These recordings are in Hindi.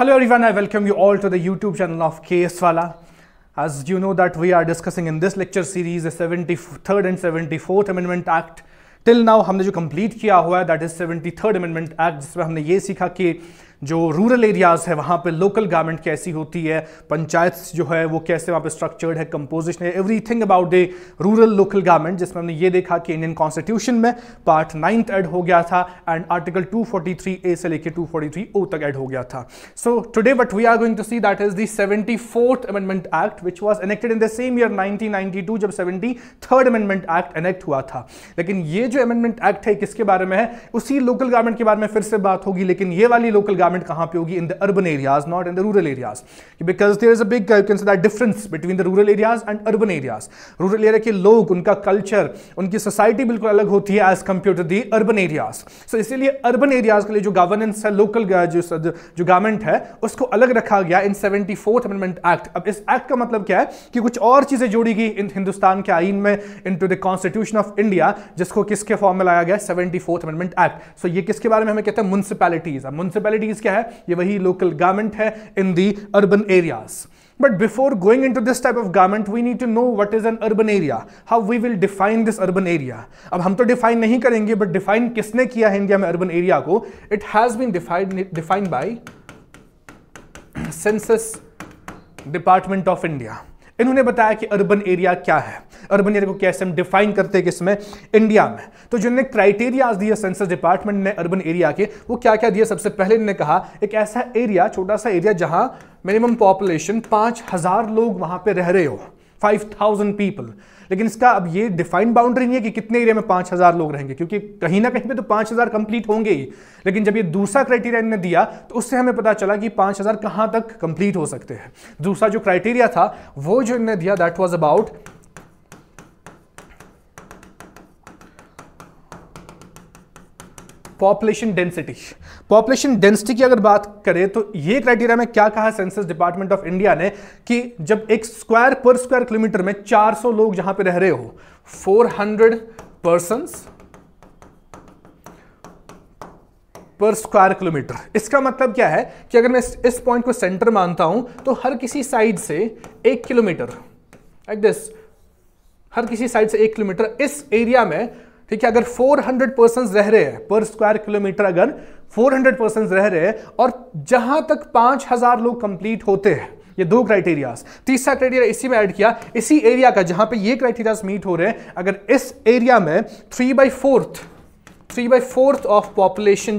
Hello everyone, I welcome you all to the YouTube channel of KS Wala. As you know that we are discussing in this lecture series the 73rd and 74th Amendment Act. Till now हमने जो complete किया हुआ है that is 73rd Amendment Act, जिसमें हमने ये सीखा कि जो रूरल एरियाज़ है वहाँ पे लोकल गवर्नमेंट कैसी होती है, पंचायत जो है वो कैसे वहाँ पे स्ट्रक्चर्ड है, कंपोजिशन है, everything about the rural local government, जिसमें हमने ये देखा कि इंडियन कॉन्स्टिट्यूशन में पार्ट 9th ऐड हो गया था एंड आर्टिकल 243A से लेके 243O तक ऐड हो गया था. So today what we are going to see that is the 74th amendment act which was enacted in the same year 1992 जब 73rd अमेंडमेंट एक्ट एनेक्ट हुआ था. लेकिन ये जो अमेंडमेंट एक्ट है किसके बारे में है, उसी लोकल गवर्नमेंट के बारे में फिर से बात होगी, लेकिन ये वाली लोकल गवर्नमेंट कहां पे होगी, in the urban areas, not in the rural areas, because there is a big you can say that difference between the rural areas and urban areas. Rural area के लोग, उनका कल्चर, उनकी सोसाइटी बिल्कुल अलग होती है as compare to the urban areas. So इसीलिए अर्बन एरियाज के लिए जो गवर्नेंस है, लोकल जो गवर्नमेंट है, उसको अलग रखा गया इन 74th अमेंडमेंट एक्ट. अब इस एक्ट का मतलब क्या है कि कुछ और चीजें जोड़ी गई इन हिंदुस्तान के आईन में, into the constitution of India, जिसको किसके फॉर्म में लाया गया, 74th अमेंडमेंट एक्ट. सो ये किसके बारे में हमें कहते हैं, म्युनिसिपैलिटीज. अब म्युनिसिपैलिटीज क्या है, ये वही लोकल गवर्नमेंट है in the urban areas. But before going into this type of government, we need to know what is an urban area, how we will define this urban area. अब हम तो define नहीं करेंगे, but define किसने किया है इंडिया में urban area को? It has been defined by Census Department of India. इन्होंने बताया कि अर्बन एरिया क्या है, अर्बन एरिया को कैसे हम डिफाइन करते हैं किसमें, इंडिया में. तो जिन्होंने क्राइटेरियाज दिए सेंसस डिपार्टमेंट ने अर्बन एरिया के, वो क्या क्या दिए. सबसे पहले इन्होंने कहा एक ऐसा एरिया, छोटा सा एरिया जहां मिनिमम पॉपुलेशन 5000 लोग वहां पे रह रहे हो, 5000 पीपल. लेकिन इसका अब ये डिफाइंड बाउंड्री नहीं है कि कितने एरिया में 5000 लोग रहेंगे, क्योंकि कहीं ना कहीं पे तो 5000 कंप्लीट होंगे ही. लेकिन जब ये दूसरा क्राइटेरिया इन्होंने दिया तो उससे हमें पता चला कि 5000 कहां तक कंप्लीट हो सकते हैं. दूसरा जो क्राइटेरिया था वो जो इन्होंने दिया that was about population density. Population density की अगर बात करें तो ये क्राइटेरिया में क्या कहा सेंसस डिपार्टमेंट ऑफ इंडिया ने कि जब एक स्क्वायर पर स्क्वायर किलोमीटर में 400 लोग जहां पे रह रहे हो, 400 पर्सन्स पर स्क्वायर किलोमीटर. इसका मतलब क्या है कि अगर मैं इस पॉइंट को सेंटर मानता हूं तो हर किसी साइड से 1 किलोमीटर, लाइक दिस, हर किसी साइड से 1 किलोमीटर इस एरिया में, ठीक है, अगर 400 पर्सन्स रह रहे हैं पर स्क्वायर किलोमीटर, अगर 400 पर्सन्स रह रहे हैं और जहां तक 5000 लोग कंप्लीट होते हैं, ये दो क्राइटेरियाज. तीसरा क्राइटेरिया इसी में ऐड किया, इसी एरिया का जहां पे ये क्राइटेरियाज मीट हो रहे हैं, अगर इस एरिया में 3/4 ऑफ पॉपुलेशन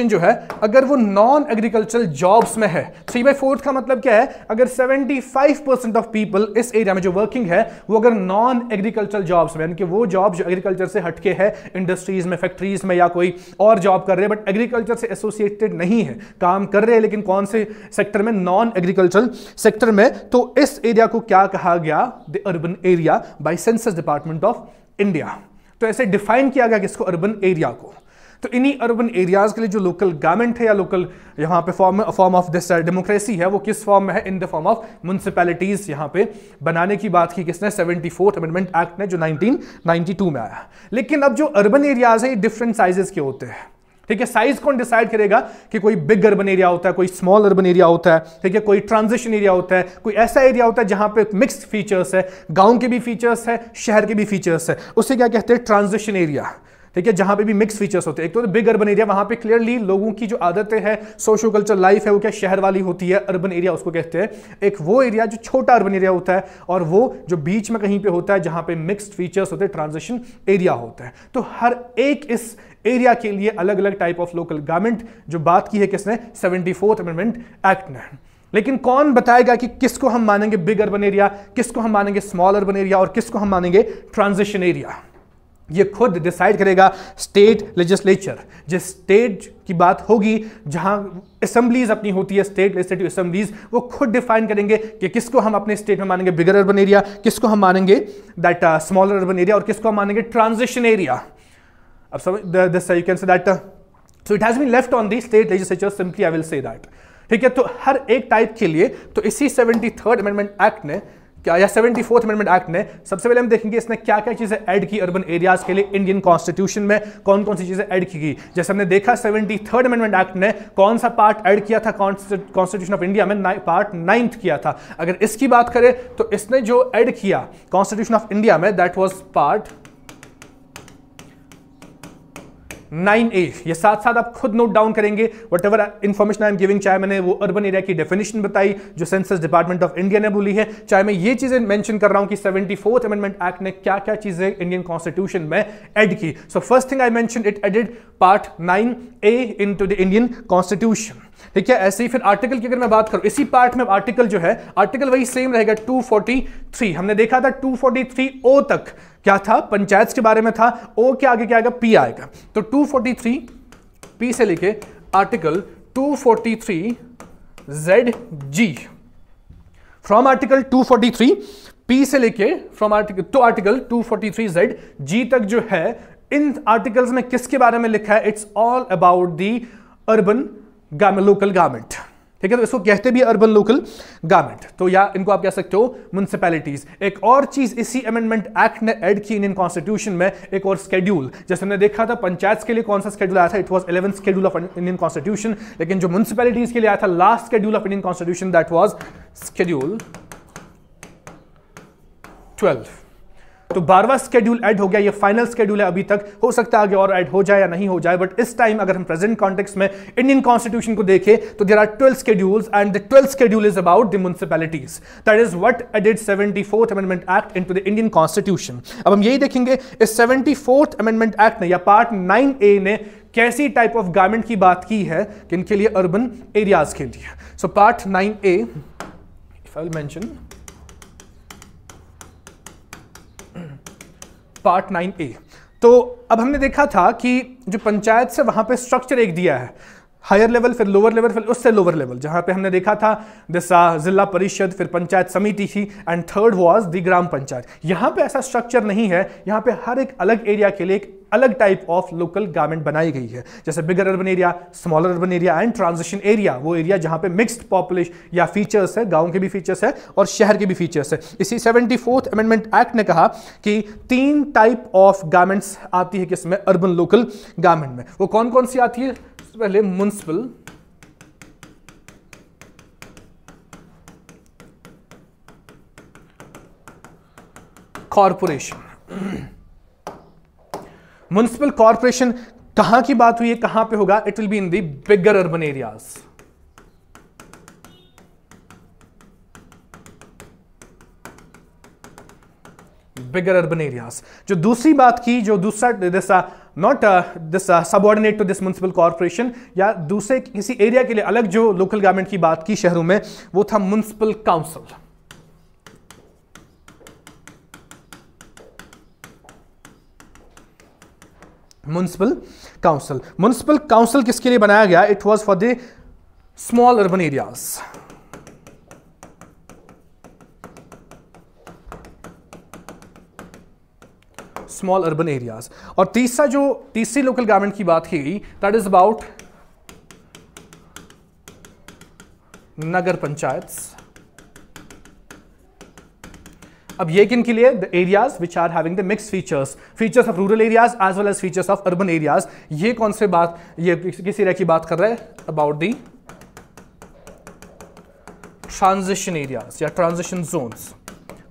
जो है अगर वो नॉन एग्रीकल्चरल जॉब्स में है. 3/4 का मतलब क्या है, अगर 75% ऑफ पीपल इस एरिया में जो वर्किंग है वो अगर नॉन एग्रीकल्चरल जॉब्स में, यानी कि वो जॉब जो एग्रीकल्चर से हटके है, इंडस्ट्रीज में, फैक्ट्रीज में या कोई और जॉब कर रहे हैं बट एग्रीकल्चर से एसोसिएटेड नहीं है, काम कर रहे हैं लेकिन कौन से सेक्टर में, नॉन एग्रीकल्चरल सेक्टर में, तो इस एरिया को क्या कहा गया, the urban area bye census department of India. तो ऐसे डिफाइन किया गया किसको, अर्बन एरिया को. तो इन्हीं अर्बन एरियाज के लिए जो लोकल गवर्नमेंट है या लोकल यहाँ पे फॉर्म ऑफ दिस डेमोक्रेसी है, वो किस फॉर्म में है, in the form of municipalities यहाँ पे बनाने की बात की किसने, 74th अमेंडमेंट एक्ट ने, जो 1992 में आया. लेकिन अब जो अर्बन एरियाज है ये डिफरेंट साइजेस के होते हैं. ठीक है, साइज कौन डिसाइड करेगा कि कोई बिग अर्बन एरिया होता है, कोई स्मॉल अर्बन एरिया होता है, ठीक है, कोई ट्रांजिशन एरिया होता है, कोई ऐसा एरिया होता है जहां पे मिक्स्ड फीचर्स है, गांव के भी फीचर्स है, शहर के भी फीचर्स है, उसे क्या कहते हैं, ट्रांजिशन एरिया. ठीक है, जहां पे भी मिक्स फीचर्स होते हैं. एक तो बिग अर्बन एरिया, वहां पे क्लियरली लोगों की जो आदतें हैं, सोशो कल्चर लाइफ है, वो क्या शहर वाली होती है, अर्बन एरिया उसको कहते हैं. एक वो एरिया जो छोटा अर्बन एरिया होता है, और वो जो बीच में कहीं पे होता है जहां पे मिक्स्ड फीचर्स होते हैं, ट्रांजिशन एरिया होता है. तो हर एक इस एरिया के लिए अलग अलग टाइप ऑफ लोकल गवर्नमेंट जो बात की है किसने, 74th अमेंडमेंट एक्ट ने. लेकिन कौन बताएगा कि किसको हम मानेंगे बिग अर्बन एरिया, किसको हम मानेंगे स्मॉल अर्बन एरिया, और किसको हम मानेंगे ट्रांजिशन एरिया, ये खुद डिसाइड करेगा स्टेट लेजिस्लेचर. जिस स्टेट की बात होगी, जहां असेंबलीज अपनी होती है, स्टेट लेजिस्लेटिव असेंबलीज, वो खुद डिफाइन करेंगे कि किसको हम अपने स्टेट में मानेंगे बिगर अर्बन एरिया, किसको हम मानेंगे दैट स्मॉलर अर्बन एरिया, और किसको हम मानेंगे ट्रांजिशन एरिया. अब समझ this, you can say that, so it has been left on the state legislature, simply I will say that. ठीक है, तो हर एक टाइप के लिए तो इसी 73rd अमेंडमेंट एक्ट ने क्या, या 74th अमेंडमेंट एक्ट ने, सबसे पहले हम देखेंगे इसने क्या क्या चीजें ऐड की अर्बन एरियाज के लिए इंडियन कॉन्स्टिट्यूशन में, कौन कौन सी चीजें ऐड की गई। जैसे हमने देखा 73rd अमेंडमेंट एक्ट ने कौन सा पार्ट ऐड किया था कॉन्स्टिट्यूशन ऑफ इंडिया में, पार्ट 9th किया था। अगर इसकी बात करें तो इसने जो ऐड किया कॉन्स्टिट्यूशन ऑफ इंडिया में, दैट वाज पार्ट 9A। ये साथ साथ आप खुद नोट डाउन करेंगे what ever information I am giving, चाहे मैंने वो अर्बन एरिया की डेफिनेशन बताई जो सेंसस डिपार्टमेंट ऑफ इंडिया ने बोली है, चाहे मैं ये चीजें मेंशन कर रहा हूं कि 74th अमेंडमेंट एक्ट ने क्या क्या चीजें इंडियन कॉन्स्टिट्यूशन में ऐड की। So first thing I mention, it added part 9A into the Indian constitution. ठीक है, ऐसे ही फिर आर्टिकल की अगर मैं बात करूं, इसी पार्ट में आर्टिकल जो है, आर्टिकल वही सेम रहेगा 243। हमने देखा था 243O तक क्या था, पंचायत के बारे में था, ओ के आगे क्या आएगा, पी आएगा। तो 243 पी से लेके article 243 ZG, from article 243 P से लेके फ्रॉम आर्टिकल 243 ZG तक जो है, इन आर्टिकल्स में किसके बारे में लिखा है, it's all about the urban local government. ठीक है, तो इसको कहते भी अर्बन लोकल गवर्नमेंट, तो या इनको आप कह सकते हो म्युनिसिपैलिटीज। एक और चीज इसी अमेंडमेंट एक्ट ने ऐड की इंडियन कॉन्स्टिट्यूशन में, एक और शेड्यूल। जैसे हमने देखा था पंचायत के लिए कौन सा शेड्यूल आया था, it was 11th schedule of Indian constitution, लेकिन जो म्युनिसिपैलिटीज के लिए आया था last schedule of Indian constitution, that was schedule 12। तो 12वां शेड्यूल ऐड हो गया, ये फाइनल शेड्यूल है अभी तक, हो सकता है आगे और ऐड हो जाए या नहीं हो जाए, बट इस टाइम अगर हम प्रेजेंट कॉन्टेक्स्ट में इंडियन कॉन्स्टिट्यूशन को देखें तो there are 12 schedules and the 12th schedule is about the municipalities. That is what added 74th amendment act into the Indian constitution. अब हम यही देखेंगे इस 74th अमेंडमेंट एक्ट ने या पार्ट 9A ने कैसी टाइप ऑफ गवर्नमेंट की बात की है, किनके लिए, अर्बन एरियाज के लिए। So part 9A, if I will mention part 9A, तो अब हमने देखा था कि जो पंचायत से वहां पे स्ट्रक्चर एक दिया है, हायर लेवल, फिर लोअर लेवल, फिर उससे लोअर लेवल, जहां पे हमने देखा था जिला परिषद, फिर पंचायत समिति थी, and third was the gram panchayat. यहां पे ऐसा स्ट्रक्चर नहीं है, यहां पे हर एक अलग एरिया के लिए एक अलग टाइप ऑफ लोकल गवर्नमेंट बनाई गई है। जैसे bigger urban area, smaller urban area and transition area, वो एरिया जहां पे मिक्स्ड पॉपुलेशन या फीचर्स है, गांव के भी फीचर्स है और शहर के भी फीचर्स है। इसी 74th अमेंडमेंट एक्ट ने कहा कि 3 टाइप ऑफ गवर्नमेंट्स आती है किसमें, अर्बन लोकल गवर्नमेंट में। वो कौन कौन सी आती है, पहले म्युनिसिपल, कॉर्पोरेशन। म्युनिसिपल कॉर्पोरेशन कहां की बात हुई है, कहां पे होगा, it will be in the bigger urban areas. Bigger urban areas. जो दूसरी बात की, जो दूसरा not this subordinate to this municipal corporation, या दूसरे किसी एरिया के लिए अलग जो लोकल गवर्नमेंट की बात की शहरों में, वो था म्युनिसिपल काउंसिल। म्युनिसिपल काउंसिल किसके लिए बनाया गया, it was for the small urban areas. Small urban areas. और तीसरी लोकल गवर्नमेंट की बात की गई, that is about nagar panchayat. अब ये किन के लिए, the areas which are having the mix features of rural areas as well as features of urban areas. ये कौन से बात, ये किस एरिया की बात कर रहा है, अबाउट द ट्रांजिशन एरियाज या ट्रांजिशन जोन्स।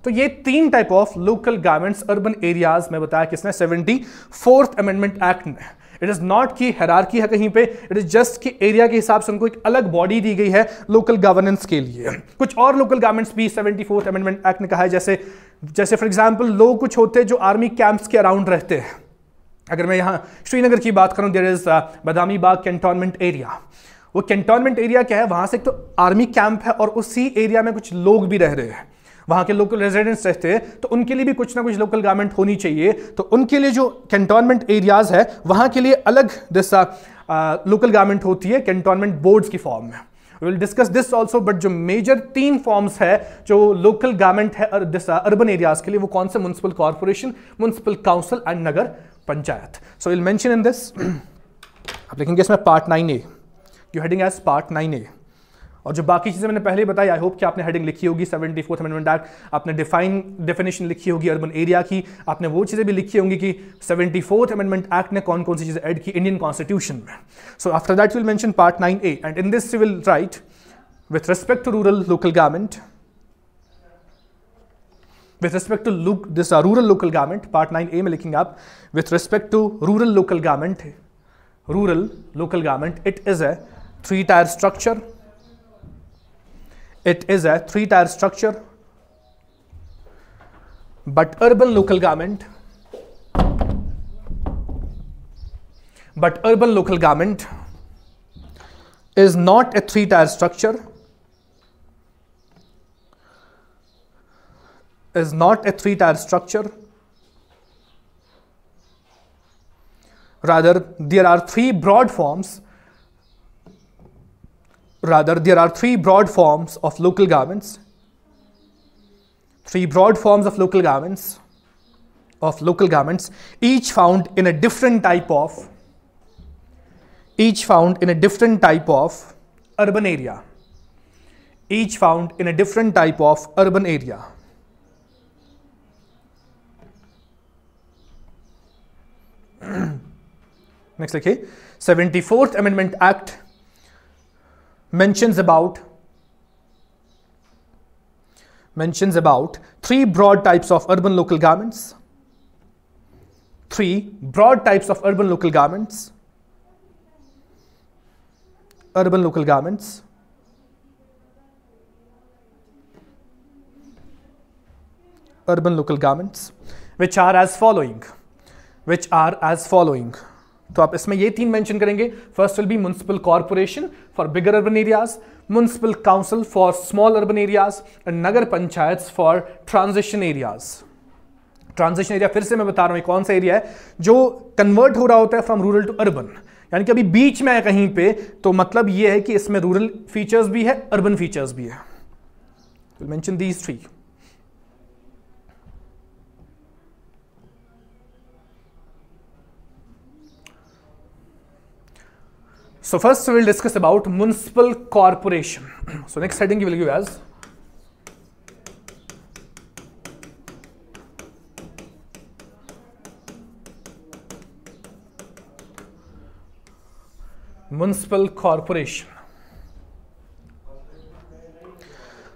तो ये 3 type of local governments urban areas में बताया किसने, 74th अमेंडमेंट एक्ट ने। इट इज नॉट की हायरार्की है कहीं पे, इट इज जस्ट कि एरिया के हिसाब से उनको एक अलग बॉडी दी गई है लोकल गवर्नेंस के लिए। कुछ और लोकल गवर्नमेंट्स भी 74th अमेंडमेंट एक्ट ने कहा है, जैसे फॉर एग्जांपल लोग कुछ होते हैं जो आर्मी कैंप्स के अराउंड रहते हैं। अगर मैं यहाँ श्रीनगर की बात करूँ, there is Badami Bagh cantonment area. वो कैंटोनमेंट एरिया क्या है, वहां से तो आर्मी कैंप है और उसी एरिया में कुछ लोग भी रह रहे हैं, वहां के लोकल रेजिडेंट्स रहते हैं, तो उनके लिए भी कुछ ना कुछ लोकल गवर्नमेंट होनी चाहिए। तो उनके लिए जो कैंटोनमेंट एरियाज है वहां के लिए अलग जैसा लोकल गवर्नमेंट होती है कैंटोनमेंट बोर्ड्स की फॉर्म में। We will discuss this also, but जो मेजर 3 फॉर्म्स है जो लोकल गवर्नमेंट है अर्बन एरियाज के लिए, वो कौन से, municipal corporation, municipal council and nagar panchayat. So will mention in this, आप लिखेंगे इसमें part 9A, you heading as part 9A, और जो बाकी चीजें मैंने पहले बताई, आई होप कि आपने हेडिंग लिखी होगी 74th अमेंडमेंट एक्ट, आपने डेफिनेशन लिखी होगी अर्बन एरिया की, आपने वो चीजें भी लिखी होंगी कि 74th अमेंडमेंट एक्ट ने कौन कौन सी चीजें ऐड की इंडियन कॉन्स्टिट्यूशन में. So after that will mention part 9A and in this we will write with respect to rural local government, with respect to this rural local government, part 9A में लिखेंगे आप, with respect to rural local government, it is a three-tier structure. It is a three-tier structure, but urban local government is not a three-tier structure. Is not a three-tier structure. Rather, there are three broad forms. Of local governments. Three broad forms of local governments, each found in a different type of urban area. Next, okay, 74th Amendment Act mentions about three broad types of urban local governments. Which are as following. तो आप इसमें ये 3 मेंशन करेंगे. First will be municipal corporation for bigger urban areas, municipal council for small urban areas and nagar panchayat for transition areas. Transition area फिर से मैं बता रहा हूं कौन सा एरिया है जो कन्वर्ट हो रहा होता है फ्रॉम रूरल टू अर्बन, यानी कि अभी बीच में है कहीं पे, तो मतलब ये है कि इसमें रूरल फीचर्स भी है, अर्बन फीचर्स भी है. Will mention these 3. So first we will discuss about municipal corporation. So next heading we will give as municipal corporation.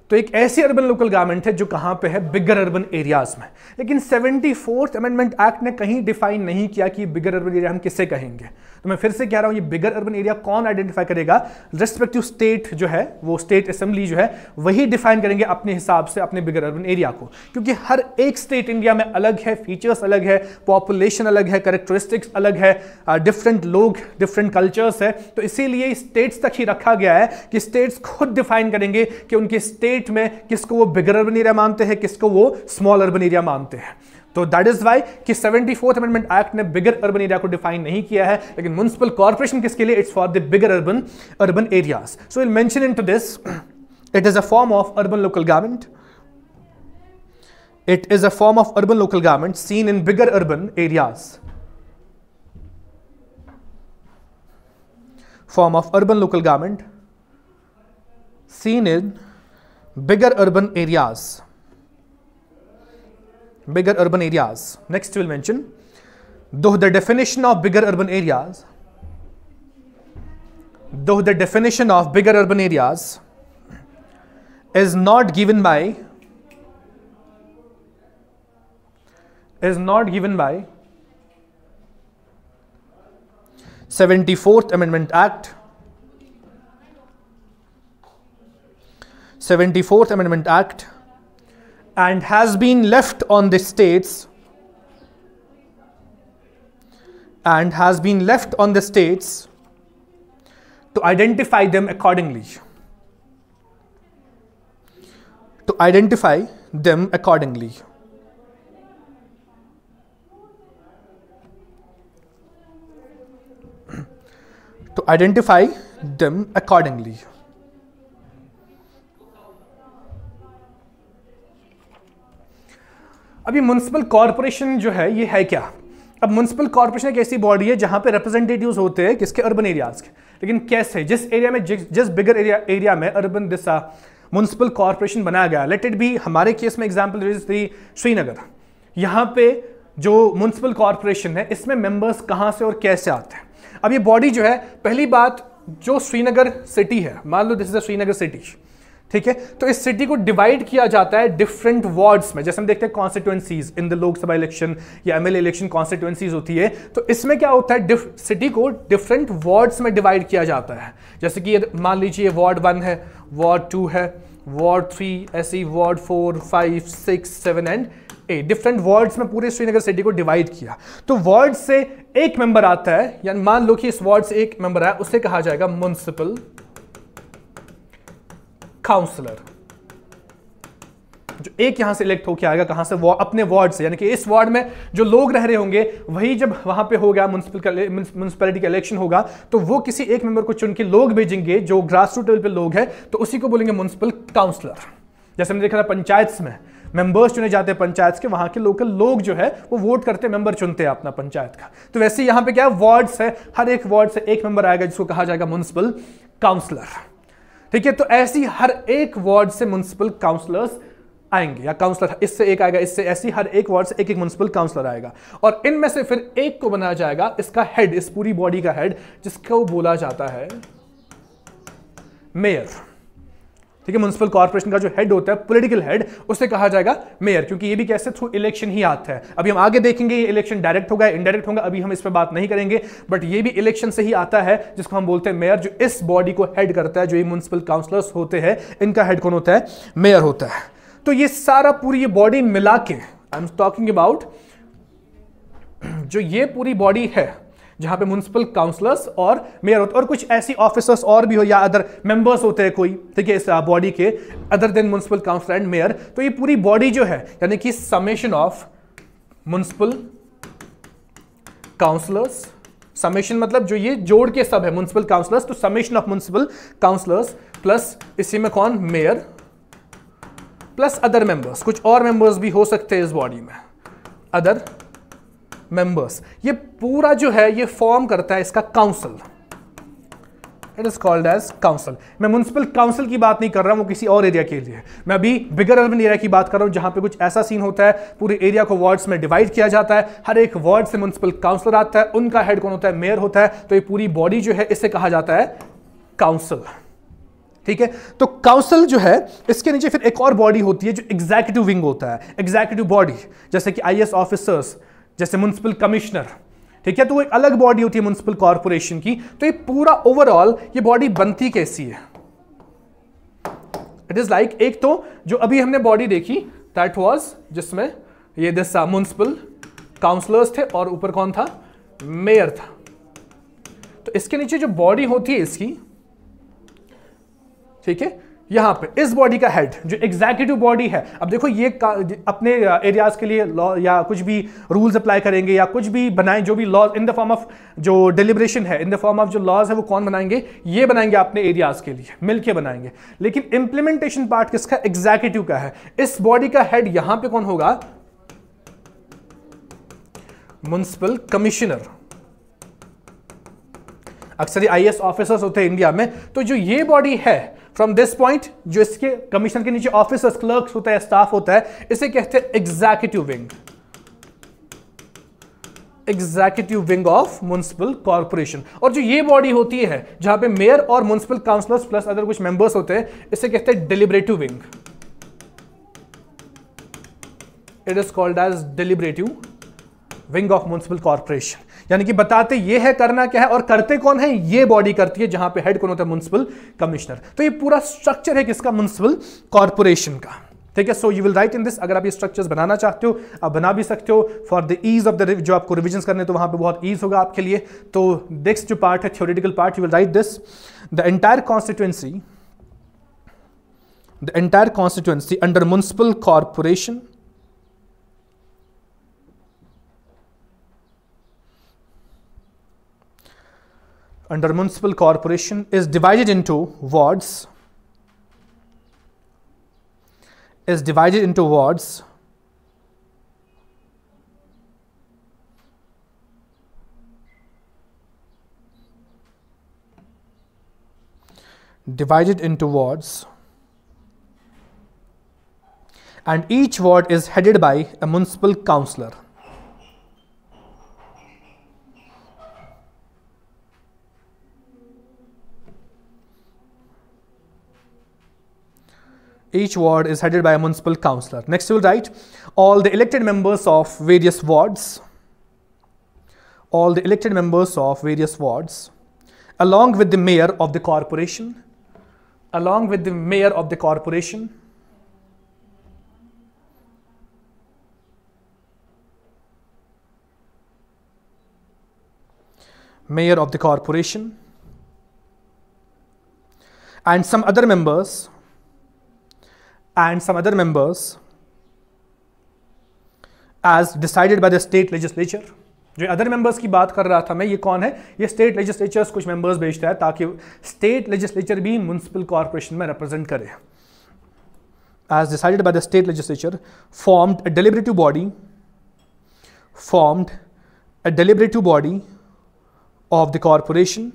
तो एक ऐसी अर्बन लोकल गवर्नमेंट है जो कहां पे है, बिगर अर्बन एरियाज में. लेकिन 74th अमेंडमेंट एक्ट ने कहीं डिफाइन नहीं किया कि बिगर अर्बन एरिया हम किससे कहेंगे. तो मैं फिर से कह रहा हूं, ये बिगर अर्बन एरिया कौन आइडेंटिफाई करेगा? रिस्पेक्टिव स्टेट जो है, वो स्टेट असेंबली जो है वही डिफाइन करेंगे अपने हिसाब से अपने बिगर अर्बन एरिया को, क्योंकि हर एक स्टेट इंडिया में अलग है, फीचर्स अलग है, पॉपुलेशन अलग है, कैरेक्टरिस्टिक्स अलग है, डिफरेंट लोग, डिफरेंट कल्चर्स है. तो इसीलिए स्टेट्स तक ही रखा गया है कि स्टेट्स खुद डिफाइन करेंगे कि उनके स्टेट में किसको वो बिगर अर्बन एरिया मानते हैं, किसको वो स्मॉल अर्बन एरिया मानते हैं. तो दैट इज वाई कि 74th अमेंडमेंट एक्ट ने बिगर अर्बन एरिया को डिफाइन नहीं किया है, लेकिन म्युनिसिपल कॉर्पोरेशन किसके लिए? It's for the bigger urban areas. So will mention into this, it is a form of urban local government. It is a form of urban local government seen in bigger urban areas. Form of urban local government seen in bigger urban areas. Bigger urban areas. Next we'll mention, though the definition of bigger urban areas is not given by 74th Amendment Act. 74th Amendment Act and has been left on the states to identify them accordingly. To identify them accordingly. To identify them accordingly. अभी म्युनिसिपल कॉर्पोरेशन जो है ये है क्या? अब म्युनिसिपल कॉर्पोरेशन एक ऐसी बॉडी है जहां पे रिप्रेजेंटेटिव्स होते हैं किसके? अर्बन एरियाज के. लेकिन कैसे, जिस एरिया में जिस बिगर एरिया में अर्बन दिशा म्युनिसिपल कॉर्पोरेशन बनाया गया, लेट इट बी, हमारे केस में एग्जांपल इज श्रीनगर, यहां पे जो म्युनिसिपल कॉर्पोरेशन है इसमें मेंबर्स कहां से और कैसे आते हैं। अब ये बॉडी जो है, पहली बात, जो श्रीनगर सिटी है, मान लो this is a Srinagar city, ठीक है, तो इस सिटी को डिवाइड किया जाता है डिफरेंट वार्ड्स में। जैसे हम देखते हैं constituencies in the Lok Sabha election या एमएलए इलेक्शन कॉन्स्टिट्यूएंसीज होती है, तो इसमें क्या होता है, सिटी को डिफरेंट वार्ड्स में डिवाइड किया जाता है। जैसे कि मान लीजिए वार्ड 1 है, वार्ड 2 है, वार्ड 3, ऐसे वार्ड 4, 5, 6, 7 एंड 8 डिफरेंट वार्ड्स में पूरे श्रीनगर सिटी को डिवाइड किया। तो वार्ड से एक मेंबर आता है, यानी मान लो कि इस वार्ड से एक मेंबर आया, उसे कहा जाएगा म्युनिसिपल काउंसलर। जो एक यहां से इलेक्ट होकर आएगा, कहां से, अपने वार्ड से, यानी कि इस वार्ड में जो लोग रह रहे होंगे वही जब वहां पे हो गया म्युनिसिपैलिटी का इलेक्शन होगा, तो वो किसी एक मेंबर को चुन के लोग भेजेंगे जो ग्रास रूट लेवल पे लोग हैं, तो उसी को बोलेंगे म्युनिसिपल काउंसलर। जैसे हमने देखा था पंचायत में मेंबर्स चुने जाते हैं पंचायत के, वहां के लोकल लोग जो है वो वोट करते हैं, मेंबर चुनते हैं अपना पंचायत का। तो वैसे यहां पे क्या है, वार्ड्स है, हर एक वार्ड से एक मेंबर आएगा जिसको कहा जाएगा म्युनिसिपल काउंसलर, ठीक है। तो ऐसी हर एक वार्ड से म्युनिसिपल काउंसलर्स आएंगे, या काउंसलर इससे एक आएगा, इससे ऐसी हर एक वार्ड से एक एक म्युनिसिपल काउंसलर आएगा, और इनमें से फिर एक को बनाया जाएगा इसका हेड, इस पूरी बॉडी का हेड, जिसको बोला जाता है मेयर, ठीक है। म्युनिसिपल कॉर्पोरेशन का जो हेड होता है, पॉलिटिकल हेड, उसे कहा जाएगा मेयर, क्योंकि ये भी कैसे, थ्रू इलेक्शन ही आता है। अभी हम आगे देखेंगे ये इलेक्शन डायरेक्ट होगा, इनडायरेक्ट होगा, अभी हम इस पर बात नहीं करेंगे, बट ये भी इलेक्शन से ही आता है, जिसको हम बोलते हैं मेयर, जो इस बॉडी को हेड करता है। जो ये म्युनिसिपल काउंसलर्स होते हैं, इनका हेड कौन होता है, मेयर होता है। तो ये सारा पूरी ये बॉडी मिला के, आई एम टॉकिंग अबाउट जो ये पूरी बॉडी है, जहां पे म्युनिसिपल काउंसलर्स और मेयर होते हैं, और कुछ ऐसी ऑफिसर्स और भी हो या अदर मेंबर्स होते हैं कोई, ठीक है, इस बॉडी के, other than municipal councillor and mayor. तो ये पूरी बॉडी जो है, यानी कि summation of municipal councillors, summation मतलब जो ये जोड़ के सब है म्युनिसिपल काउंसलर्स, तो summation of municipal councillors plus इसी में कौन, मेयर, प्लस अदर मेंबर्स, कुछ और मेंबर्स भी हो सकते हैं इस बॉडी में, अदर मेंबर्स, ये पूरा जो है ये फॉर्म करता है इसका council. It is called as council. मैं म्युनिसिपल काउंसिल की बात नहीं कर रहा हूं, वो किसी और एरिया के लिए, मैं अभी बिगर अर्बन एरिया की बात कर रहा हूं, जहां पे कुछ ऐसा सीन होता है, पूरे एरिया को वार्ड्स में डिवाइड किया जाता है, हर एक वार्ड से म्युनिसिपल काउंसलर आता है, उनका हेड कौन होता है, मेयर होता है। तो ये पूरी बॉडी जो है इसे कहा जाता है काउंसिल, ठीक है। तो काउंसिल जो है, इसके नीचे फिर एक और बॉडी होती है जो एग्जीक्यूटिव विंग होता है, एग्जीक्यूटिव बॉडी, जैसे कि आईएएस ऑफिसर्स, जैसे म्युनिसिपल कमिश्नर, ठीक है। तो वो एक अलग बॉडी होती है म्युनिसिपल कॉर्पोरेशन की। तो ये पूरा ओवरऑल ये बॉडी बनती कैसी है, इट इज लाइक, एक तो जो अभी हमने बॉडी देखी दैट वाज, जिसमें ये दिस म्युनिसिपल काउंसलर्स थे और ऊपर कौन था, मेयर था। तो इसके नीचे जो बॉडी होती है इसकी, ठीक है, यहां पे इस बॉडी का हेड जो एग्जीक्यूटिव बॉडी है। अब देखो ये अपने एरियाज के लिए लॉ या कुछ भी रूल्स अप्लाई करेंगे या कुछ भी बनाएं, जो भी laws in the form of जो डिलिब्रेशन है, इन द फॉर्म ऑफ जो लॉज है, वो कौन बनाएंगे, ये बनाएंगे अपने एरियाज के लिए मिलके बनाएंगे। लेकिन इंप्लीमेंटेशन पार्ट किसका, एग्जीक्यूटिव का है। इस बॉडी का हेड यहां पे कौन होगा, म्युनिसिपल कमिश्नर। अक्सर आईएएस ऑफिसर्स होते हैं इंडिया में। तो जो ये बॉडी है फ्रॉम दिस पॉइंट, जो इसके कमिश्नर के नीचे ऑफिसर्स, क्लर्क्स होता है, स्टाफ होता है, इसे कहते हैं executive wing, executive wing of municipal corporation. और जो ये बॉडी होती है जहां पे मेयर और म्युनिसिपल काउंसलर्स प्लस अदर कुछ मेंबर्स होते हैं, इसे कहते हैं deliberative wing. It is called as deliberative wing of municipal corporation. यानी कि बताते ये है करना क्या है और करते कौन है, ये बॉडी करती है, जहां पे हेड कौन होता है, म्युनिसिपल कमिश्नर। तो ये पूरा स्ट्रक्चर है किसका, म्युनिसिपल कॉर्पोरेशन का, ठीक है। So you will write in this, अगर आप ये स्ट्रक्चर्स बनाना चाहते हो आप बना भी सकते हो for the ease of the, जो आपको रिविजन करने तो वहां पे बहुत ईज होगा आपके लिए। तो नेक्स्ट जो पार्ट है theoretical part, you will write this, the entire constituency under municipal corporation under municipal corporation is divided into wards, divided into wards, and each ward is headed by a municipal councillor. Each ward is headed by a municipal councillor. Next we will write all the elected members of various wards, all the elected members of various wards, along with the mayor of the corporation, along with the mayor of the corporation, mayor of the corporation, and some other members, as decided by the state legislature. जो अदर मेंबर्स की बात कर रहा था मैं, ये कौन है? ये स्टेट लेजिस्लेचर्स कुछ मेंबर्स भेजता है ताकि स्टेट लेजिस्लेचर भी म्युनिसिपल कॉर्पोरेशन में रिप्रेजेंट करे. As decided by the state legislature, formed a deliberative body of the corporation,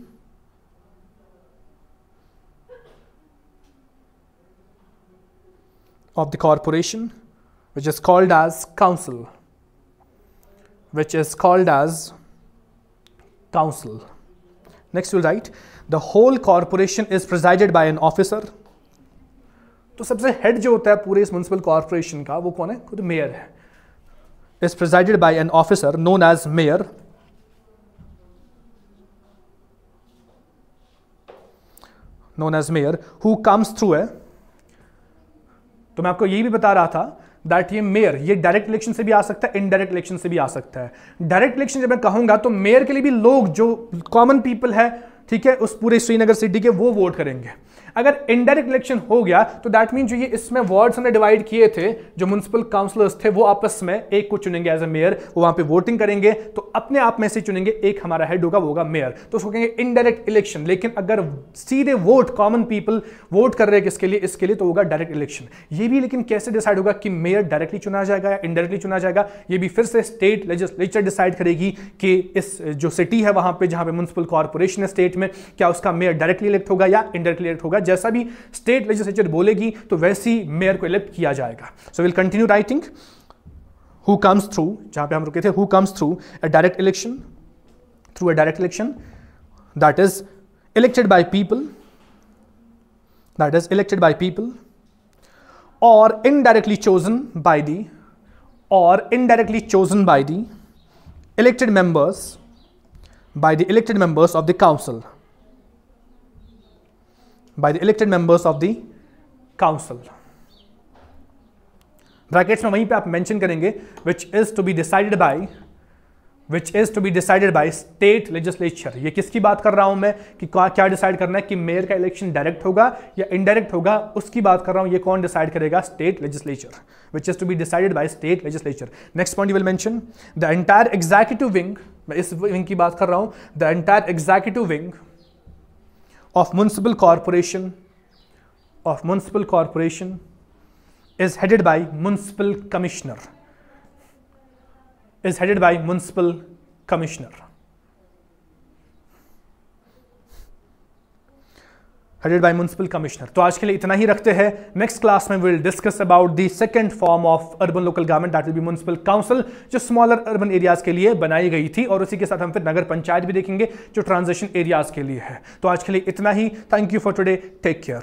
which is called as council. Next we'll write the whole corporation is presided by an officer. तो सबसे हेड जो होता है पूरे इस म्युनिसिपल कॉर्पोरेशन का वो कौन है? खुद मेयर है. Is presided by an officer known as mayor, who comes through a, तो मैं आपको यही भी बता रहा था दैट ये मेयर, ये डायरेक्ट इलेक्शन से भी आ सकता है, इनडायरेक्ट इलेक्शन से भी आ सकता है. डायरेक्ट इलेक्शन जब मैं कहूंगा तो मेयर के लिए भी लोग जो कॉमन पीपल है, ठीक है, उस पूरे श्रीनगर सिटी के, वो वोट करेंगे. अगर इनडायरेक्ट इलेक्शन हो गया तो दैट मीन जो ये इसमें वार्ड्स हमने डिवाइड किए थे, जो म्युनिसिपल काउंसलर्स थे वो आपस में एक को चुनेंगे एज ए मेयर, वो वहां पे वोटिंग करेंगे तो अपने आप में से चुनेंगे, एक हमारा हेड होगा वो होगा मेयर, तो उसको कहेंगे इनडायरेक्ट इलेक्शन. लेकिन अगर सीधे वोट कॉमन पीपल वोट कर रहे हैं किसके लिए, इसके लिए, तो होगा डायरेक्ट इलेक्शन. ये भी लेकिन कैसे डिसाइड होगा कि मेयर डायरेक्टली चुना जाएगा या इनडायरेक्टली चुना जाएगा, ये भी फिर से स्टेट लेजिस्लेचर डिसाइड करेगी कि इस जो सिटी है वहां पे जहां पे म्युनिसिपल कॉर्पोरेशन है स्टेट में, क्या उसका मेयर डायरेक्टली इलेक्ट होगा या इनडायरेक्टली इलेक्ट होगा. जैसा भी स्टेट लेजिस्लेचर बोलेगी तो वैसी मेयर को इलेक्ट किया जाएगा. So will continue writing who comes through, जहां पे हम रुके थे, who comes through a direct election, that is elected by people, or indirectly chosen by the elected members of the council, brackets में वहीं पे आप मेंशन करेंगे which is to be decided by state legislature. ये किसकी बात कर रहा हूं मैं कि क्या डिसाइड करना है कि मेयर का इलेक्शन डायरेक्ट होगा या इनडायरेक्ट होगा, उसकी बात कर रहा हूं. ये कौन डिसाइड करेगा? State legislature, which is to be decided by state legislature. Next point you will mention the entire executive wing, मैं इस विंग की बात कर रहा हूं, the entire executive wing of municipal corporation is headed by municipal commissioner. तो आज के लिए इतना ही रखते हैं. नेक्स्ट क्लास में will discuss about the second form of urban local government, that will be municipal council, जो स्मॉलर अर्बन एरियाज के लिए बनाई गई थी, और उसी के साथ हम फिर नगर पंचायत भी देखेंगे जो ट्रांजिशन एरियाज के लिए है. तो आज के लिए इतना ही. Thank you for today. Take care.